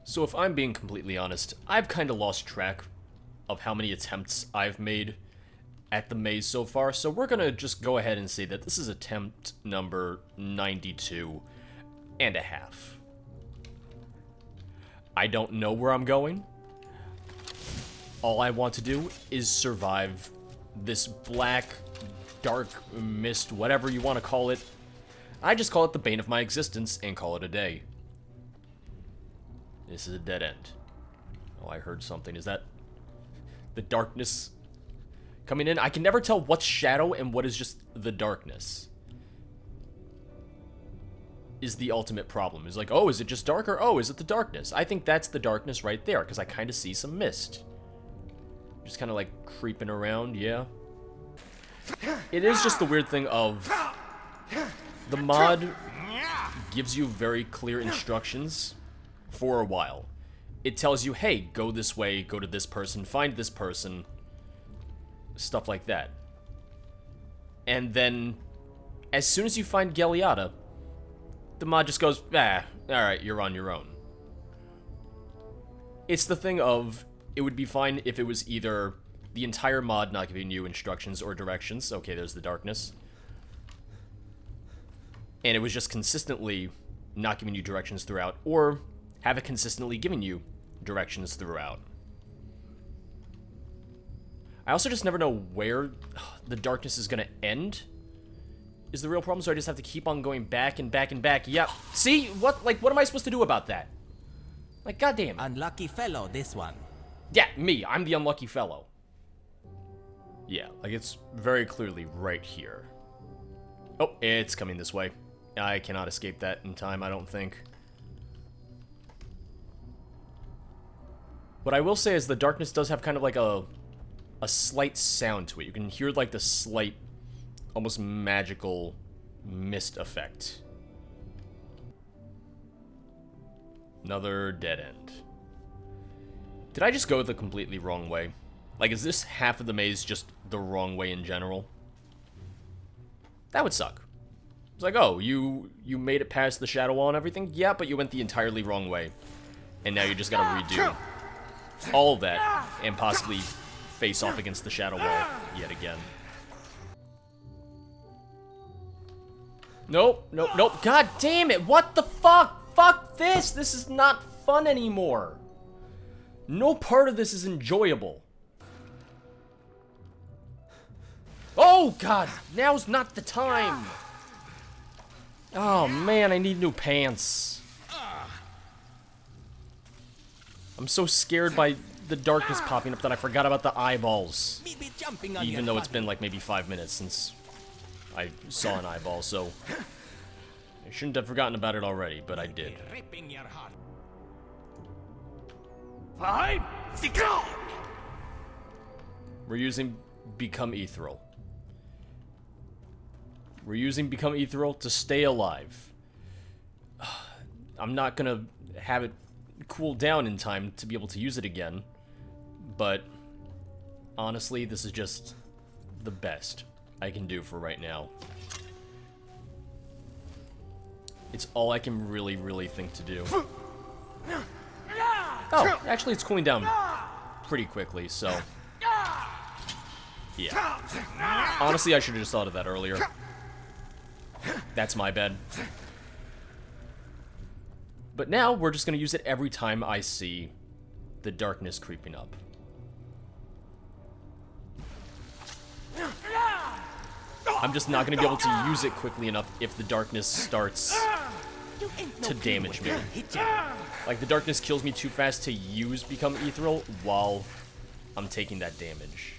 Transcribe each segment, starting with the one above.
So if I'm being completely honest, I've kind of lost track of how many attempts I've made at the maze so far, so we're gonna just go ahead and say that this is attempt number 92 and a half. I don't know where I'm going. All I want to do is survive this black, dark mist, whatever you want to call it. I just call it the bane of my existence and call it a day. This is a dead end. Oh, I heard something. Is that the darkness coming in? I can never tell what's shadow and what is just the darkness. Is the ultimate problem. Is like, oh, is it just dark, or oh, is it the darkness? I think that's the darkness right there, because I kind of see some mist. Just kind of like creeping around, yeah. It is just the weird thing of the mod gives you very clear instructions for a while. It tells you, hey, go this way, go to this person, find this person, stuff like that. And then, as soon as you find Galliata, the mod just goes, alright, you're on your own. It's the thing of, it would be fine if it was either the entire mod not giving you instructions or directions. Okay, there's the darkness. And it was just consistently not giving you directions throughout, or have it consistently giving you directions throughout. I also just never know where the darkness is gonna end, is the real problem, so I just have to keep on going back and back and back. Yep. See? What am I supposed to do about that? Like, goddamn. Unlucky fellow, this one. Yeah, me. I'm the unlucky fellow. Yeah, like it's very clearly right here. Oh, it's coming this way. I cannot escape that in time, I don't think. What I will say is the darkness does have kind of like a slight sound to it. You can hear like the slight, almost magical mist effect. Another dead end. Did I just go the completely wrong way? Like, is this half of the maze just the wrong way in general? That would suck. It's like, oh, you made it past the shadow wall and everything? Yeah, but you went the entirely wrong way. And now you just gotta redo all of that and possibly face off against the shadow wall yet again. Nope, nope, nope. God damn it, what the fuck? Fuck this! This is not fun anymore. No part of this is enjoyable. Oh god, now's not the time. Oh man, I need new pants. I'm so scared by the darkness popping up that I forgot about the eyeballs. Even though it's been like maybe 5 minutes since I saw an eyeball, so I shouldn't have forgotten about it already, but I did. We're using Become Ethereal. We're using Become Ethereal to stay alive. I'm not gonna have it cool down in time to be able to use it again, but honestly, this is just the best I can do for right now. It's all I can really think to do. Oh, actually it's cooling down pretty quickly, so yeah. Honestly, I should have just thought of that earlier. That's my bad. But now, we're just gonna use it every time I see the darkness creeping up. I'm just not gonna be able to use it quickly enough if the darkness starts to damage me. Like, the darkness kills me too fast to use Become Ethereal while I'm taking that damage.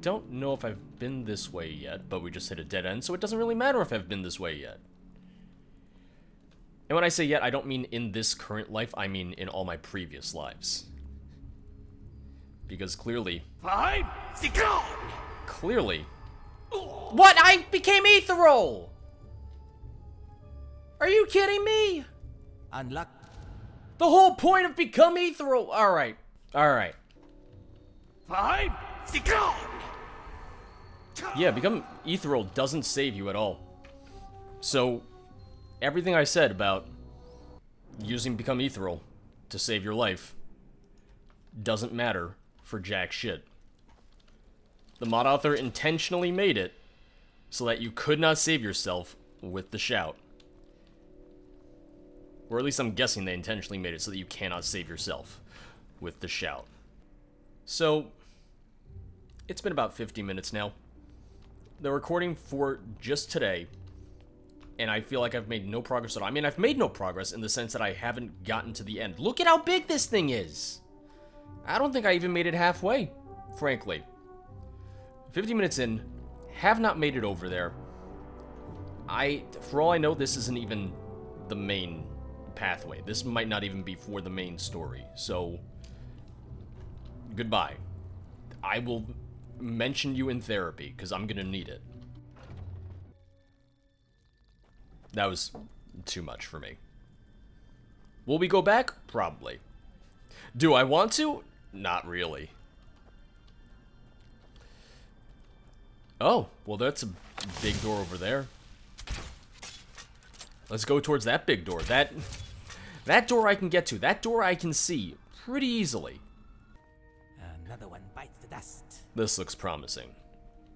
Don't know if I've been this way yet, but we just hit a dead end, so it doesn't really matter if I've been this way yet. And when I say yet, I don't mean in this current life, I mean in all my previous lives. Because clearly... Clearly... What? I became ethereal! Are you kidding me? Unluck. The whole point of Become Ethereal... Alright. Alright. Yeah, Become Ethereal doesn't save you at all. So, everything I said about using Become Ethereal to save your life doesn't matter for jack shit. The mod author intentionally made it so that you could not save yourself with the shout. Or at least I'm guessing they intentionally made it so that you cannot save yourself with the shout. So, it's been about 50 minutes now. The recording for just today, and I feel like I've made no progress at all. I mean, I've made no progress in the sense that I haven't gotten to the end. Look at how big this thing is! I don't think I even made it halfway, frankly. 50 minutes in, have not made it over there. For all I know, this isn't even the main pathway. This might not even be for the main story, so goodbye. I will mention you in therapy, because I'm gonna need it. That was too much for me. Will we go back? Probably. Do I want to? Not really. Oh, well that's a big door over there. Let's go towards that big door. That door I can get to. That door I can see pretty easily. Another one bites the dust. This looks promising.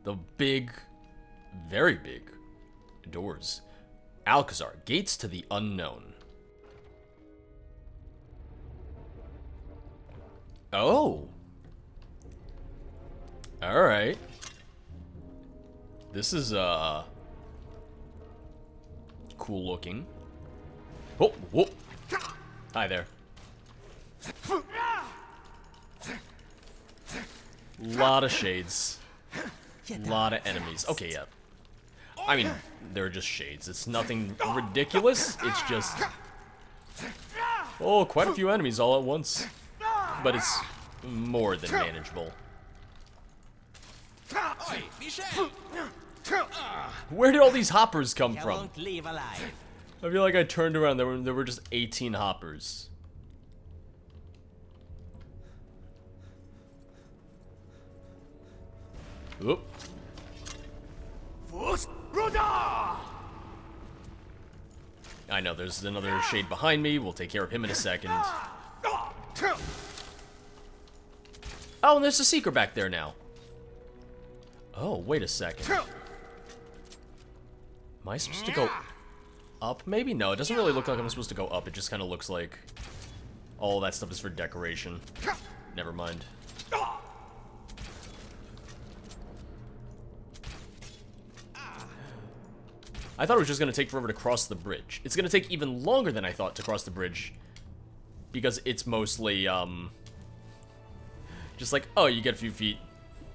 The big, very big doors. Alcazar, gates to the unknown. Oh. Alright. This is, cool looking. Oh, whoa. Hi there. Lot of shades. Lot of enemies. Okay, yeah. I mean, they're just shades. It's nothing ridiculous. It's just... oh, quite a few enemies all at once. But it's more than manageable. Where did all these hoppers come from? Won't leave alive. I feel like I turned around, there were just 18 hoppers. Oop. I know, there's another shade behind me. We'll take care of him in a second. Oh, and there's a seeker back there now. Oh, wait a second. Am I supposed to go up, maybe? No, it doesn't really look like I'm supposed to go up. It just kind of looks like all that stuff is for decoration. Never mind. I thought it was just going to take forever to cross the bridge. It's going to take even longer than I thought to cross the bridge. Because it's mostly, just like, oh, you get a few feet,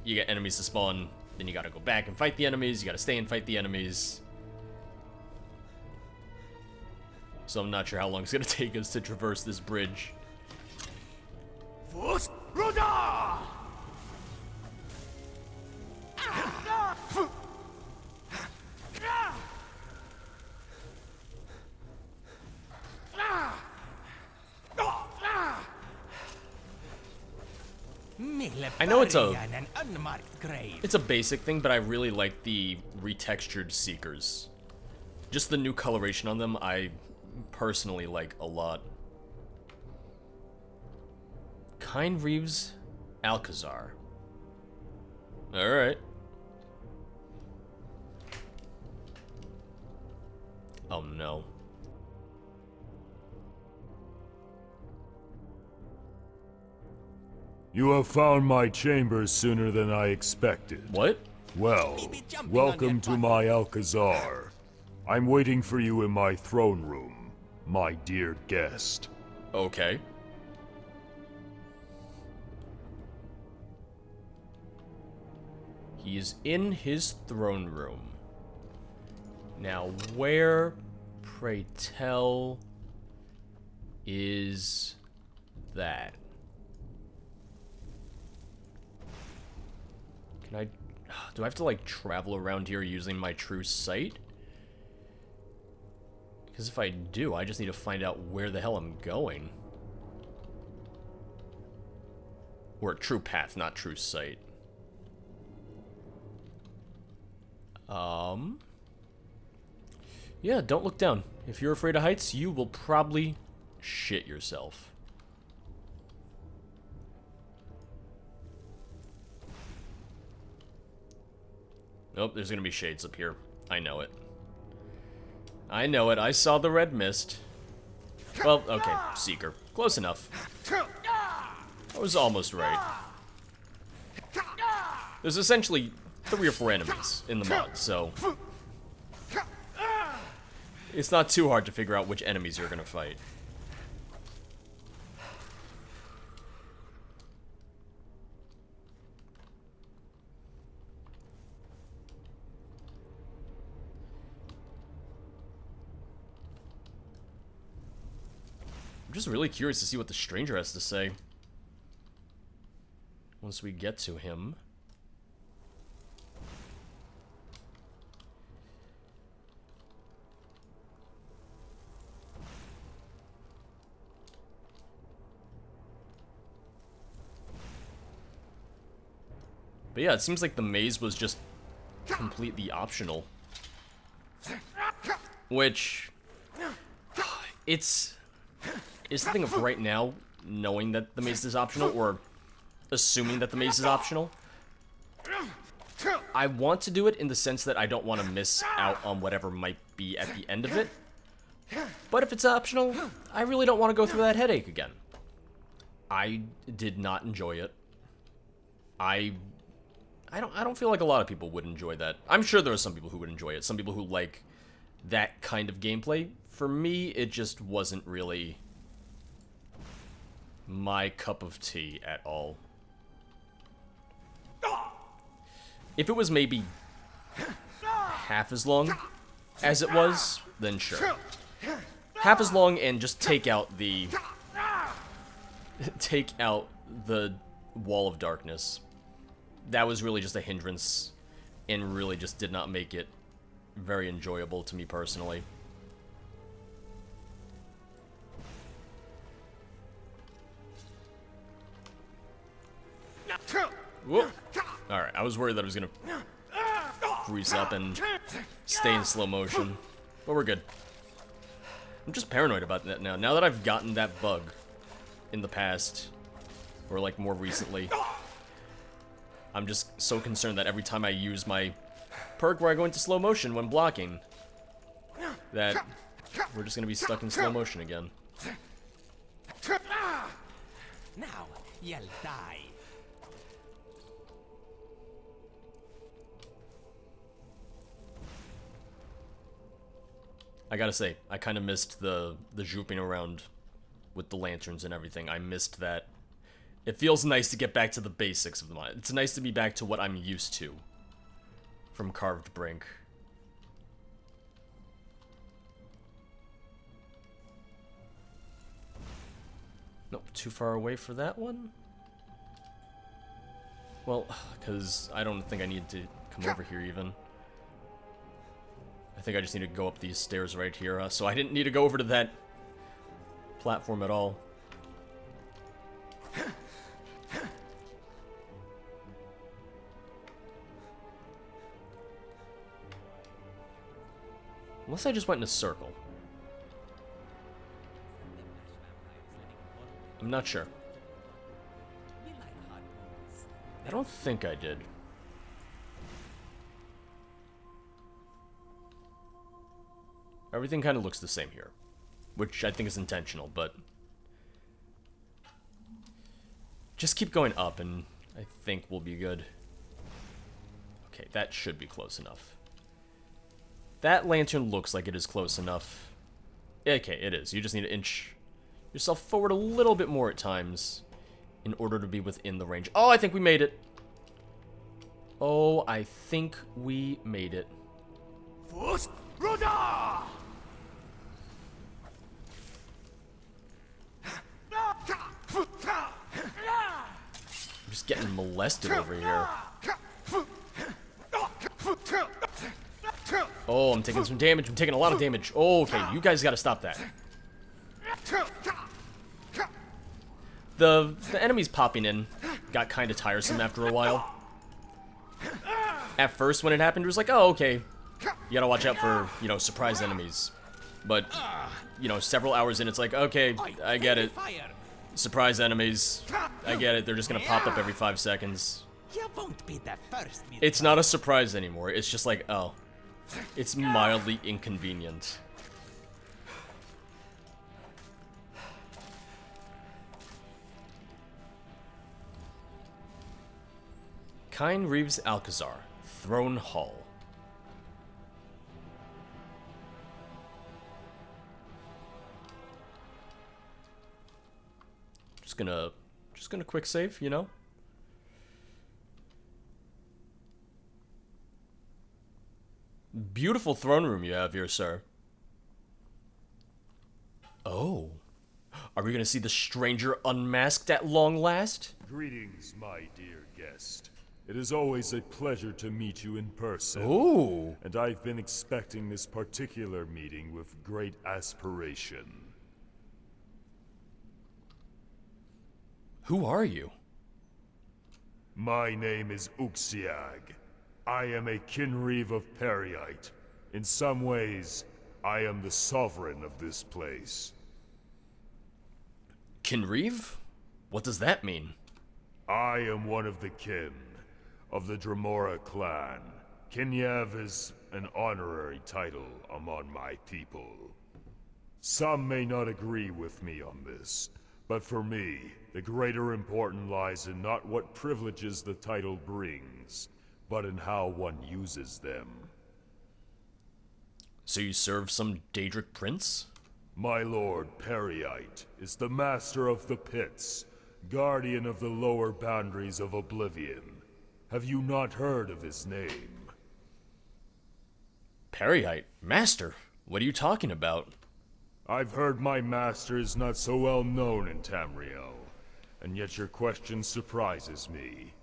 you get enemies to spawn, then you gotta go back and fight the enemies, you gotta stay and fight the enemies. So I'm not sure how long it's gonna take us to traverse this bridge. I know it's a basic thing, but I really like the retextured seekers. Just the new coloration on them, I personally like a lot. Kind Reeves Alcazar. Alright. Oh no. You have found my chambers sooner than I expected. What? Well, welcome to my Alcazar. I'm waiting for you in my throne room, my dear guest. Okay. He is in his throne room. Now, where, pray tell, is that? Can I... do I have to, like, travel around here using my true sight? Because if I do, I just need to find out where the hell I'm going. Or true path, not true sight. Yeah, don't look down. If you're afraid of heights, you will probably shit yourself. Nope, there's gonna be shades up here. I know it. I know it. I saw the red mist. Well, okay, Seeker. Close enough. I was almost right. There's essentially 3 or 4 enemies in the mod, so it's not too hard to figure out which enemies you're gonna fight. I'm just really curious to see what the stranger has to say once we get to him. But yeah, it seems like the maze was just completely optional. Which, it's the thing of right now, knowing that the maze is optional, or assuming that the maze is optional. I want to do it in the sense that I don't want to miss out on whatever might be at the end of it. But if it's optional, I really don't want to go through that headache again. I did not enjoy it. I don't feel like a lot of people would enjoy that. I'm sure there are some people who would enjoy it. Some people who like that kind of gameplay. For me, it just wasn't really my cup of tea at all. If it was maybe half as long as it was, then sure. Half as long and just take out the wall of darkness. That was really just a hindrance and really just did not make it very enjoyable to me personally. Whoop. Alright, I was worried that it was gonna freeze up and stay in slow motion. But we're good. I'm just paranoid about that now. Now that I've gotten that bug in the past, or like more recently, I'm just so concerned that every time I use my perk where I go into slow motion when blocking, that we're just gonna be stuck in slow motion again. Now you'll die. I gotta say, I kind of missed the zooping around with the lanterns and everything. I missed that. It feels nice to get back to the basics of the mod. It's nice to be back to what I'm used to from Carved Brink. Nope, too far away for that one? Well, because I don't think I need to come over here even. I think I just need to go up these stairs right here, so I didn't need to go over to that platform at all. Unless I just went in a circle. I'm not sure. I don't think I did. Everything kind of looks the same here, which I think is intentional, but just keep going up and I think we'll be good. Okay, that should be close enough. That lantern looks like it is close enough. Okay, it is. You just need to inch yourself forward a little bit more at times in order to be within the range. Oh, I think we made it. Oh, I think we made it. I'm just getting molested over here. Oh, I'm taking some damage. I'm taking a lot of damage. Oh, okay, you guys gotta stop that. The enemies popping in got kind of tiresome after a while. At first, when it happened, it was like, oh, okay. You gotta watch out for, you know, surprise enemies. But, you know, several hours in, it's like, okay, I get it. Fire. Surprise enemies. I get it. They're just gonna pop up every 5 seconds. You won't be the first. It's not a surprise anymore. It's just like, oh. It's mildly inconvenient. Kine Reeves Alcazar, Throne Hall. Just gonna quick save, you know? Beautiful throne room you have here, sir. Oh. Are we gonna see the stranger unmasked at long last? Greetings, my dear guest. It is always a pleasure to meet you in person. Ooh. And I've been expecting this particular meeting with great aspiration. Who are you? My name is Uxiag. I am a Kinreeve of Periite. In some ways, I am the sovereign of this place. Kinreeve? What does that mean? I am one of the kin of the Dremora clan. Kinyev is an honorary title among my people. Some may not agree with me on this, but for me, the greater importance lies in not what privileges the title brings, but in how one uses them. So you serve some Daedric prince? My lord Periite is the master of the pits, guardian of the lower boundaries of Oblivion. Have you not heard of his name? Periite? Master? What are you talking about? I've heard my master is not so well known in Tamriel, and yet your question surprises me.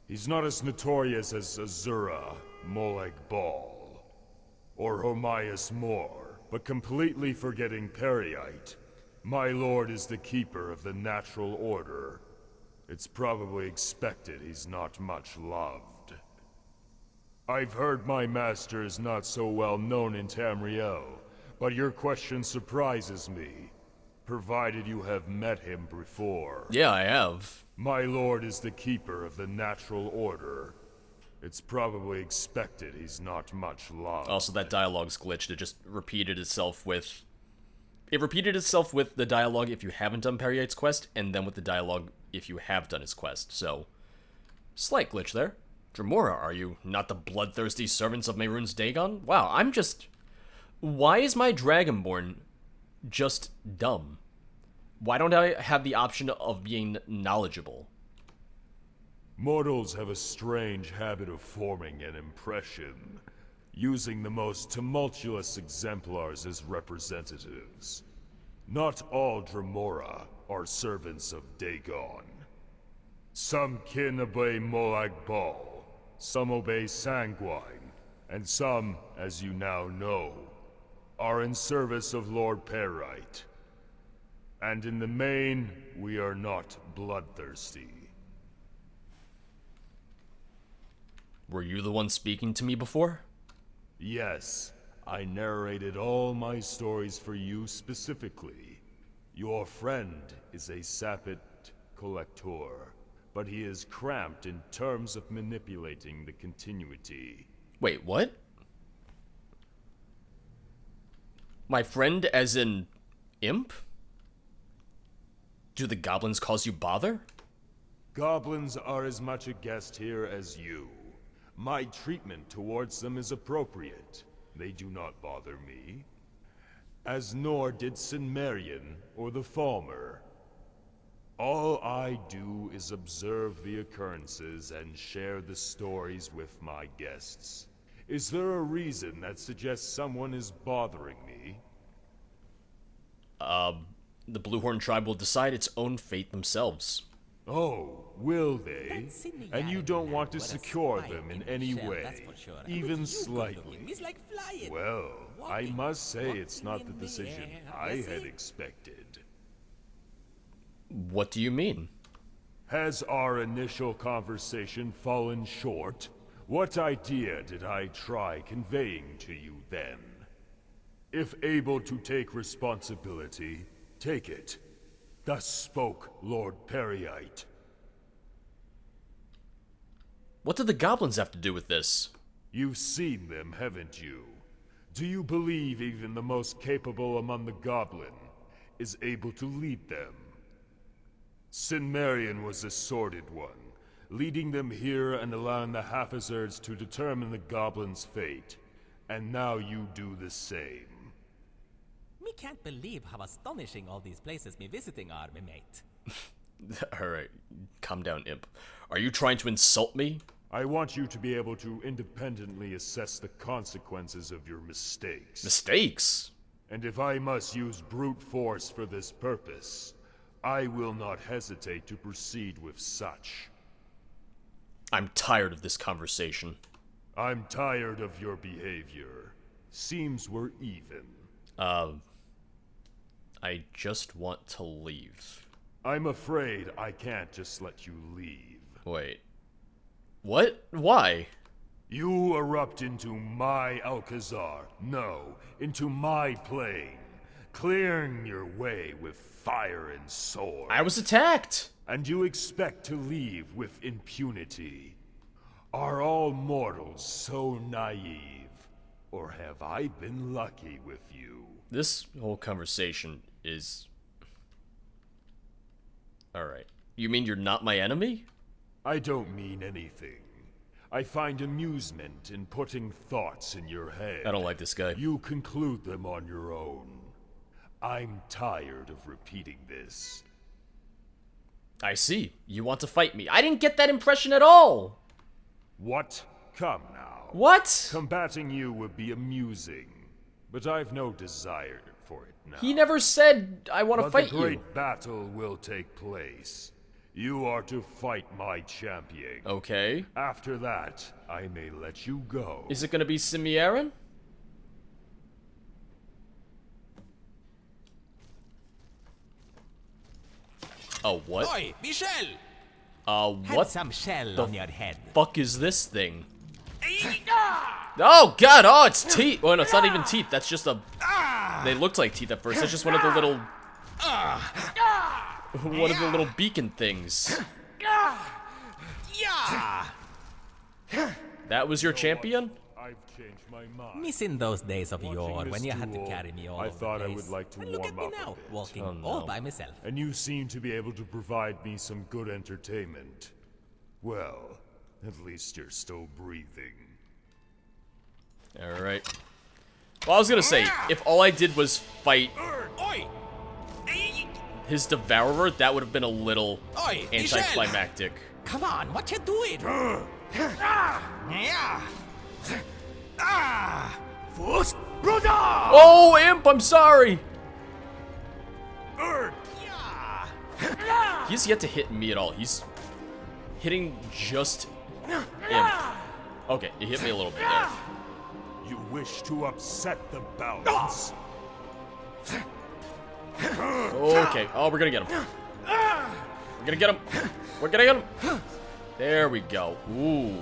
He's not as notorious as Azura, Molag Bal, or Homias Mor, but completely forgetting Periite. My lord is the keeper of the natural order. It's probably expected he's not much loved. I've heard my master is not so well known in Tamriel, but your question surprises me, provided you have met him before. Yeah, I have. My lord is the keeper of the natural order. It's probably expected he's not much loved. Also, that dialogue's glitched. It just repeated itself with... It repeated itself with the dialogue if you haven't done Periite's quest, and then with the dialogue if you have done his quest, so... Slight glitch there. Dremora, are you not the bloodthirsty servants of Mehrunes Dagon? Wow, I'm just... Why is my Dragonborn just dumb? Why don't I have the option of being knowledgeable? Mortals have a strange habit of forming an impression, using the most tumultuous exemplars as representatives. Not all Dremora are servants of Dagon. Some kin obey Molag Bal, some obey Sanguine, and some, as you now know, are in service of Lord Periite. And in the main, we are not bloodthirsty. Were you the one speaking to me before? Yes, I narrated all my stories for you specifically. Your friend is a sapit collector, but he is cramped in terms of manipulating the continuity. Wait, what? My friend as in... imp? Do the goblins cause you bother? Goblins are as much a guest here as you. My treatment towards them is appropriate. They do not bother me. As nor did Sinmerian or the Falmer. All I do is observe the occurrences and share the stories with my guests. Is there a reason that suggests someone is bothering me? The Bluehorn tribe will decide its own fate themselves. Oh, will they? And you don't want to secure them in any way, even slightly? Well, I must say it's not the decision I had expected. What do you mean? Has our initial conversation fallen short? What idea did I try conveying to you then? If able to take responsibility, take it. Thus spoke Lord Periite. What did the goblins have to do with this? You've seen them, haven't you? Do you believe even the most capable among the goblin is able to lead them? Sinmarian was a sordid one, leading them here and allowing the Alcazars to determine the goblin's fate. And now you do the same. Me can't believe how astonishing all these places me visiting are, me mate. Alright, calm down, imp. Are you trying to insult me? I want you to be able to independently assess the consequences of your mistakes. Mistakes? And if I must use brute force for this purpose, I will not hesitate to proceed with such. I'm tired of this conversation. I'm tired of your behavior. Seems we're even. I just want to leave. I'm afraid I can't just let you leave. Wait. What? Why? You erupt into my Alcazar. No, into my plane. Clearing your way with fire and sword. I was attacked! And you expect to leave with impunity. Are all mortals so naive? Or have I been lucky with you? This whole conversation is... Alright. You mean you're not my enemy? I don't mean anything. I find amusement in putting thoughts in your head. I don't like this guy. You conclude them on your own. I'm tired of repeating this. I see. You want to fight me. I didn't get that impression at all! What? Come now. What? Combating you would be amusing, but I've no desire for it now. He never said, I want to fight But the great you. battle will take place. You are to fight my champion. Okay. After that, I may let you go. Is it gonna be Simiaran? Oh, what? Oi, Michel! What Had some shell on your head. fuck is this thing? Oh god, oh, it's teeth! Well, no, it's not even teeth, that's just a... They looked like teeth at first, that's just one of the little... One of the little beacon things. Yeah! That was your champion? I've changed my mind. Missing those days of Watching yore this when you had to duel, carry me all I over thought the I place. would like to And look at warm me up a now, bit. walking Oh, no. all by myself. And you seem to be able to provide me some good entertainment. Well, at least you're still breathing. Alright. Well, I was gonna say, if all I did was fight Oi! his devourer, that would have been a little Oi, Michel! anticlimactic. Come on, what you doing? Yeah! Fus! Oh, Imp, I'm sorry! Yeah! He's yet to hit me at all. He's hitting just Imp. Okay, he hit me a little bit there. You wish to upset the balance. Okay, oh, we're gonna get him. We're gonna get him. We're gonna get him. There we go. Ooh.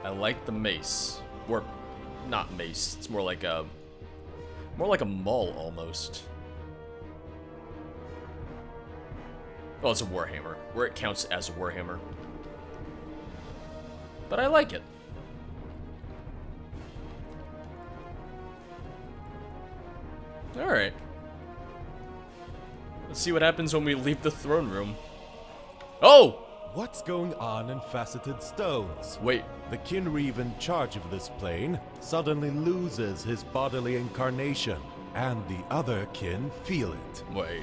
I like the mace. Or, not mace. It's more like a maul almost. Oh, it's a warhammer. Where it counts as a warhammer. But I like it. Alright. Let's see what happens when we leave the throne room. Oh! What's going on in Faceted Stones? Wait. The Kinreeve in charge of this plane suddenly loses his bodily incarnation, and the other kin feel it. Wait.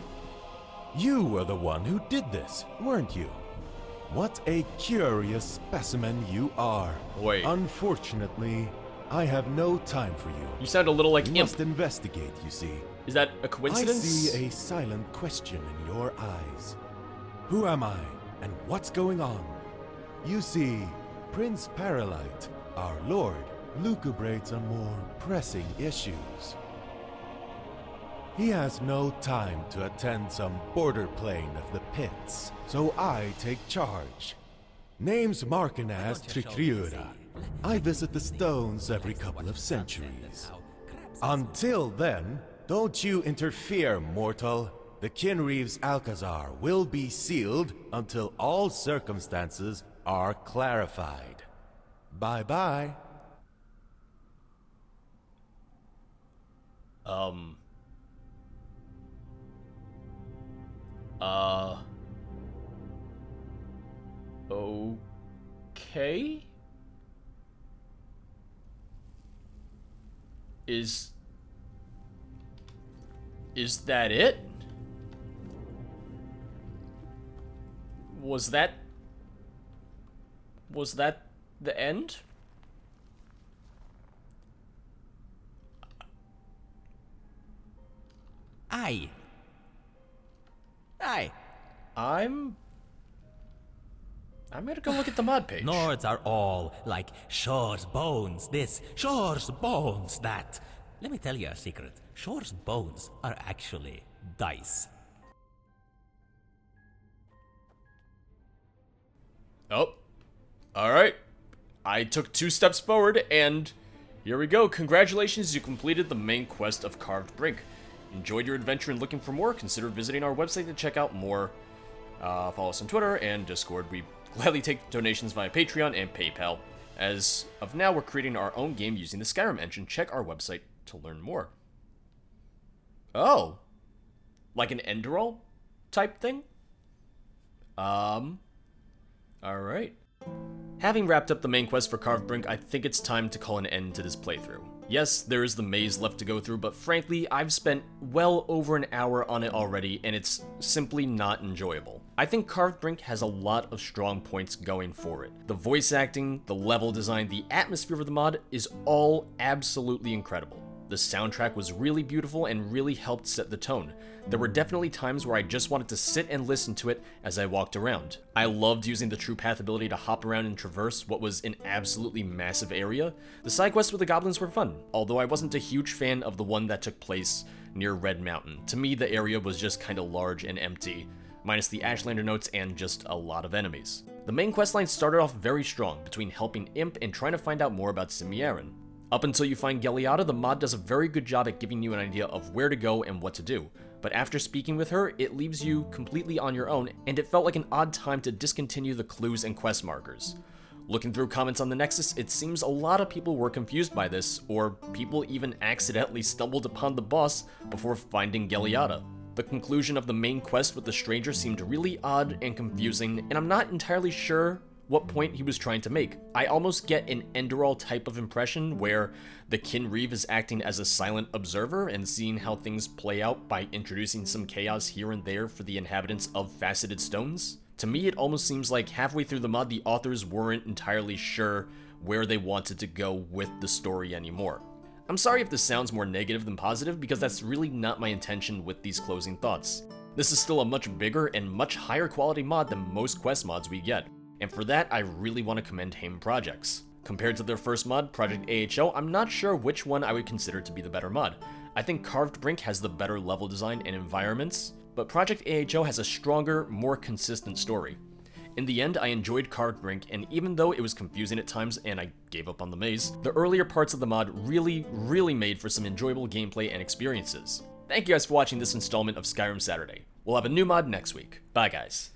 You were the one who did this, weren't you? What a curious specimen you are. Wait. Unfortunately, I have no time for you. You sound a little like You Imp. must investigate, you see. Is that a I coincidence? see a silent question in your eyes. Who am I, and what's going on? You see, Prince Paralyte, our lord, lucubrates on more pressing issues. He has no time to attend some border plane of the pits, so I take charge. Name's Markinaz Trikriura, I visit the stones every couple of centuries. Until then, don't you interfere, mortal. The Kinreave's Alcazar will be sealed until all circumstances are clarified. Bye-bye. Okay? Is that it? Was that the end? Aye. I'm gonna go look at the mod page. Nords are all like Shore's bones this, Shore's bones that. Let me tell you a secret. Shore's bones are actually dice. Oh. Alright. I took 2 steps forward, and here we go. Congratulations, you completed the main quest of Carved Brink. Enjoyed your adventure and looking for more? Consider visiting our website to check out more. Follow us on Twitter and Discord. We gladly take donations via Patreon and PayPal. As of now, we're creating our own game using the Skyrim engine. Check our website to learn more. Oh. Like an Enderall type thing? Alright. Having wrapped up the main quest for Carved Brink, I think it's time to call an end to this playthrough. Yes, there is the maze left to go through, but frankly, I've spent well over an hour on it already, and it's simply not enjoyable. I think Carved Brink has a lot of strong points going for it. The voice acting, the level design, the atmosphere of the mod is all absolutely incredible. The soundtrack was really beautiful and really helped set the tone. There were definitely times where I just wanted to sit and listen to it as I walked around. I loved using the True Path ability to hop around and traverse what was an absolutely massive area. The side quests with the goblins were fun, although I wasn't a huge fan of the one that took place near Red Mountain. To me, the area was just kinda large and empty, minus the Ashlander notes and just a lot of enemies. The main questline started off very strong, between helping Imp and trying to find out more about Simiarin. Up until you find Geliata, the mod does a very good job at giving you an idea of where to go and what to do, but after speaking with her, it leaves you completely on your own, and it felt like an odd time to discontinue the clues and quest markers. Looking through comments on the Nexus, it seems a lot of people were confused by this, or people even accidentally stumbled upon the boss before finding Geliata. The conclusion of the main quest with the stranger seemed really odd and confusing, and I'm not entirely sure what point he was trying to make. I almost get an Enderall type of impression where the Kinreave is acting as a silent observer and seeing how things play out by introducing some chaos here and there for the inhabitants of Faceted Stones. To me, it almost seems like halfway through the mod, the authors weren't entirely sure where they wanted to go with the story anymore. I'm sorry if this sounds more negative than positive, because that's really not my intention with these closing thoughts. This is still a much bigger and much higher quality mod than most quest mods we get, and for that, I really want to commend Haim Projects. Compared to their first mod, Project AHO, I'm not sure which one I would consider to be the better mod. I think Carved Brink has the better level design and environments, but Project AHO has a stronger, more consistent story. In the end, I enjoyed Carved Brink, and even though it was confusing at times and I gave up on the maze, the earlier parts of the mod really made for some enjoyable gameplay and experiences. Thank you guys for watching this installment of Skyrim Saturday. We'll have a new mod next week. Bye guys.